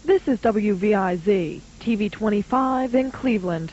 This is WVIZ, TV 25 in Cleveland.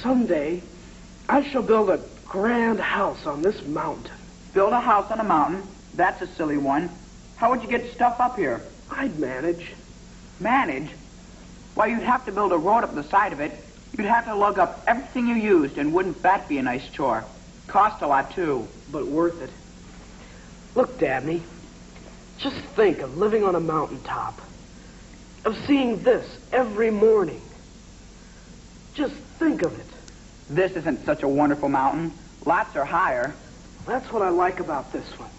Someday, I shall build a grand house on this mountain. Build a house on a mountain? That's a silly one. How would you get stuff up here? I'd manage. Manage? Why, you'd have to build a road up the side of it. You'd have to lug up everything you used, and wouldn't that be a nice chore? Cost a lot, too. But worth it. Look, Dabney, just think of living on a mountaintop. Of seeing this every morning. Just think of it. This isn't such a wonderful mountain. Lots are higher. That's what I like about this one.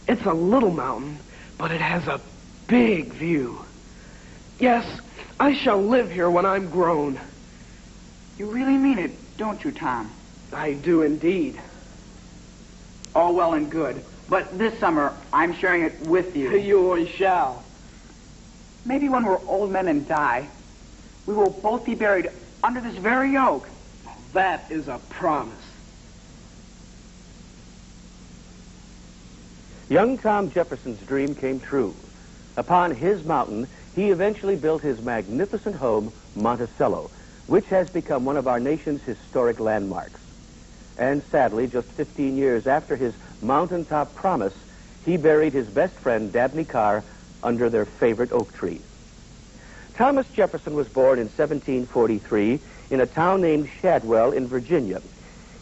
It's a little mountain, but it has a big view. Yes, I shall live here when I'm grown. You really mean it, don't you, Tom? I do indeed. All well and good. But this summer, I'm sharing it with you. You shall. Maybe when we're old men and die, we will both be buried under this very oak. That is a promise. Young Tom Jefferson's dream came true. Upon his mountain, he eventually built his magnificent home, Monticello, which has become one of our nation's historic landmarks. And sadly, just 15 years after his mountaintop promise, he buried his best friend, Dabney Carr, under their favorite oak tree. Thomas Jefferson was born in 1743 in a town named Shadwell in Virginia.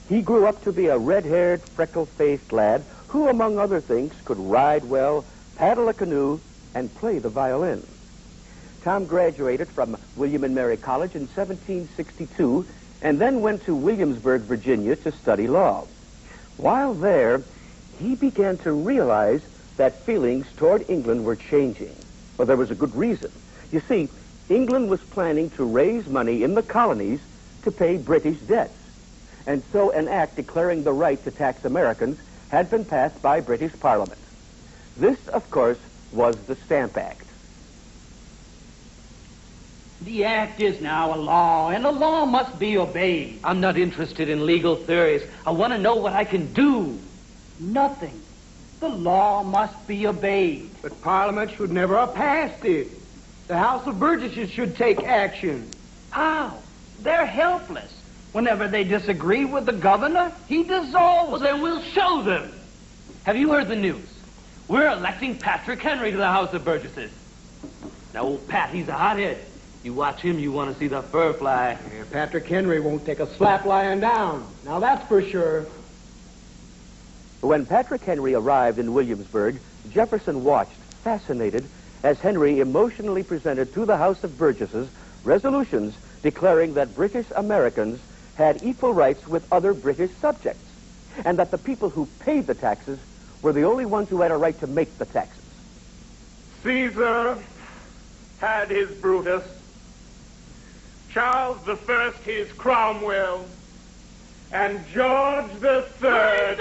He grew up to be a red-haired, freckle-faced lad who, among other things, could ride well, paddle a canoe, and play the violin. Tom graduated from William and Mary College in 1762 and then went to Williamsburg, Virginia to study law. While there, he began to realize that feelings toward England were changing. Well, there was a good reason. You see, England was planning to raise money in the colonies to pay British debts. And so an act declaring the right to tax Americans had been passed by British Parliament. This, of course, was the Stamp Act. The act is now a law, and the law must be obeyed. I'm not interested in legal theories. I want to know what I can do. Nothing. The law must be obeyed. But Parliament should never have passed it. The House of Burgesses should take action. How? They're helpless. Whenever they disagree with the governor, he dissolves. Well, then we'll show them. Have you heard the news? We're electing Patrick Henry to the House of Burgesses. Now, old Pat, he's a hothead. You watch him, you want to see the fur fly. Yeah, Patrick Henry won't take a slap lying down. Now, that's for sure. When Patrick Henry arrived in Williamsburg, Jefferson watched, fascinated, as Henry emotionally presented to the House of Burgesses resolutions declaring that British Americans had equal rights with other British subjects, and that the people who paid the taxes were the only ones who had a right to make the taxes. Caesar had his Brutus, Charles I his Cromwell, and George III...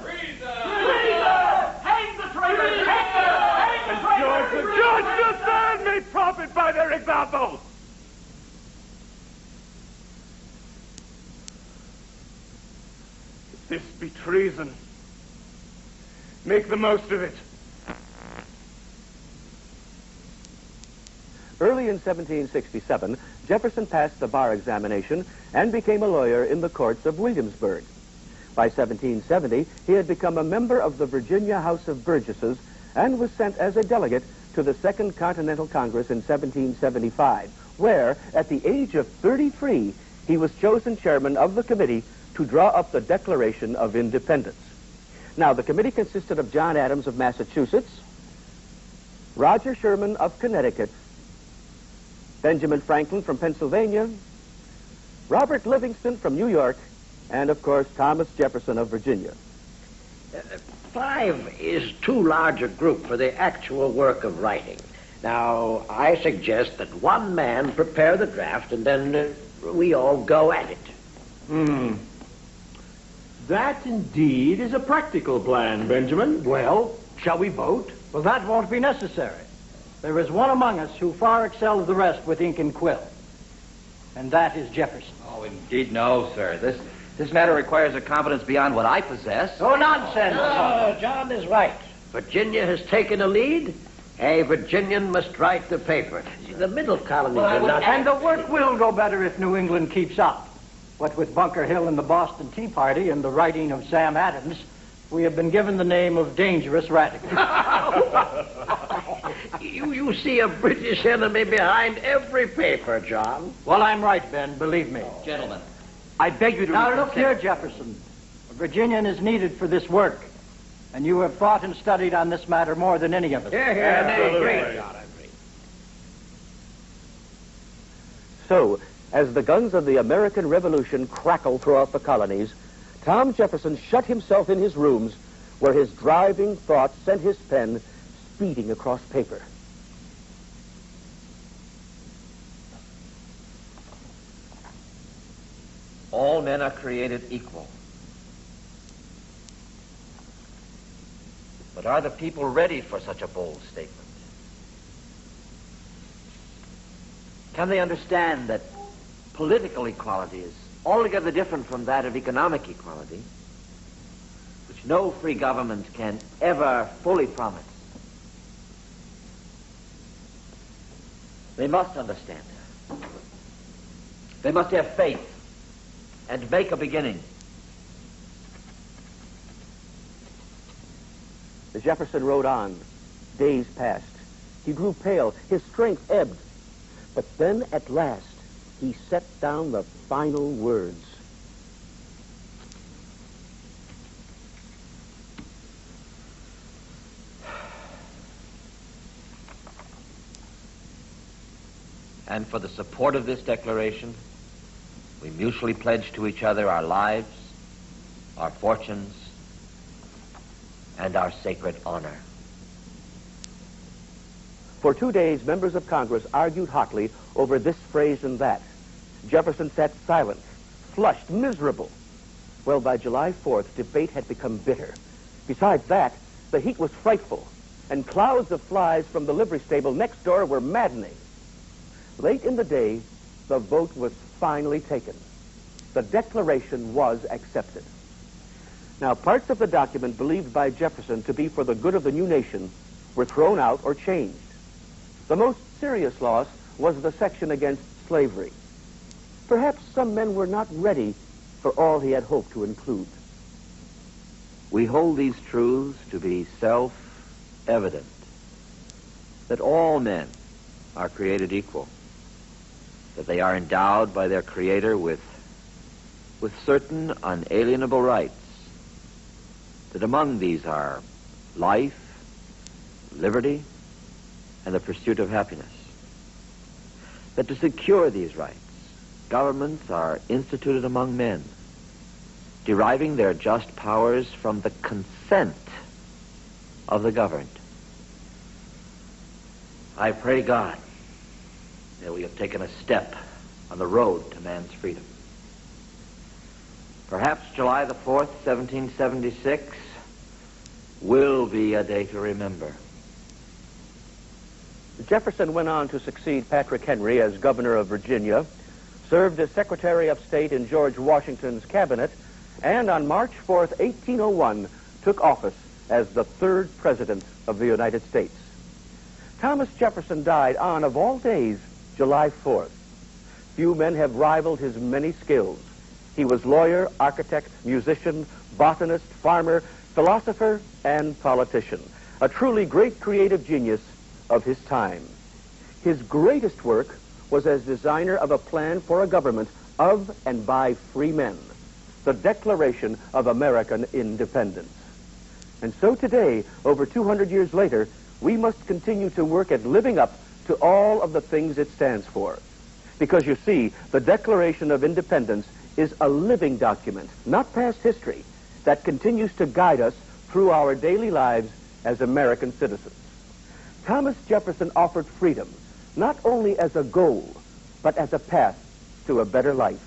Treason! Hang the traitors! Hang the traitors! George III may profit by their example. If this be treason, make the most of it. Early in 1767, Jefferson passed the bar examination and became a lawyer in the courts of Williamsburg. By 1770, he had become a member of the Virginia House of Burgesses and was sent as a delegate to the Second Continental Congress in 1775, where, at the age of 33, he was chosen chairman of the committee to draw up the Declaration of Independence. Now, the committee consisted of John Adams of Massachusetts, Roger Sherman of Connecticut, Benjamin Franklin from Pennsylvania, Robert Livingston from New York, and, of course, Thomas Jefferson of Virginia. 5 is too large a group for the actual work of writing. Now, I suggest that one man prepare the draft, and then we all go at it. That indeed is a practical plan, Benjamin. Well, shall we vote? Well, that won't be necessary. There is one among us who far excels the rest with ink and quill, and that is Jefferson. Oh, indeed, no, sir. This matter requires a competence beyond what I possess. Oh, nonsense! No, John is right. Virginia has taken a lead. A Virginian must write the paper. See, the middle colonies are not... And the work will go better if New England keeps up. What with Bunker Hill and the Boston Tea Party and the writing of Sam Adams, we have been given the name of dangerous radicals. You see a British enemy behind every paper, John. Well, I'm right, Ben, believe me. Gentlemen, I beg you to Now, look reconsider. here, Jefferson. A Virginian is needed for this work, and you have thought and studied on this matter more than any of us. Great, John. So, as the guns of the American Revolution crackled throughout the colonies, Tom Jefferson shut himself in his rooms where his driving thoughts sent his pen speeding across paper. All men are created equal. But are the people ready for such a bold statement? Can they understand that political equality is altogether different from that of economic equality, which no free government can ever fully promise? They must understand. They must have faith and make a beginning. Jefferson rode on. Days passed. He grew pale. His strength ebbed. But then, at last, he set down the final words. And for the support of this declaration, we mutually pledge to each other our lives, our fortunes, and our sacred honor. For 2 days, members of Congress argued hotly over this phrase and that. Jefferson sat silent, flushed, miserable. Well, by July 4th, debate had become bitter. Besides that, the heat was frightful, and clouds of flies from the livery stable next door were maddening. Late in the day, the vote was finally taken. The declaration was accepted. Now, parts of the document believed by Jefferson to be for the good of the new nation were thrown out or changed. The most serious loss was the section against slavery. Perhaps some men were not ready for all he had hoped to include. We hold these truths to be self-evident, that all men are created equal, that they are endowed by their Creator with certain unalienable rights, that among these are life, liberty, and the pursuit of happiness. That to secure these rights, governments are instituted among men, deriving their just powers from the consent of the governed. I pray God that we have taken a step on the road to man's freedom. Perhaps July the 4th, 1776, will be a day to remember. Jefferson went on to succeed Patrick Henry as governor of Virginia, served as Secretary of State in George Washington's cabinet, and on March 4th, 1801, took office as the third president of the United States. Thomas Jefferson died on, of all days, July 4th. Few men have rivaled his many skills. He was lawyer, architect, musician, botanist, farmer, philosopher, and politician, a truly great creative genius of his time. His greatest work was as designer of a plan for a government of and by free men, the Declaration of American Independence. And so today, over 200 years later, we must continue to work at living up to all of the things it stands for. Because you see, the Declaration of Independence is a living document, not past history, that continues to guide us through our daily lives as American citizens. Thomas Jefferson offered freedom, not only as a goal, but as a path to a better life.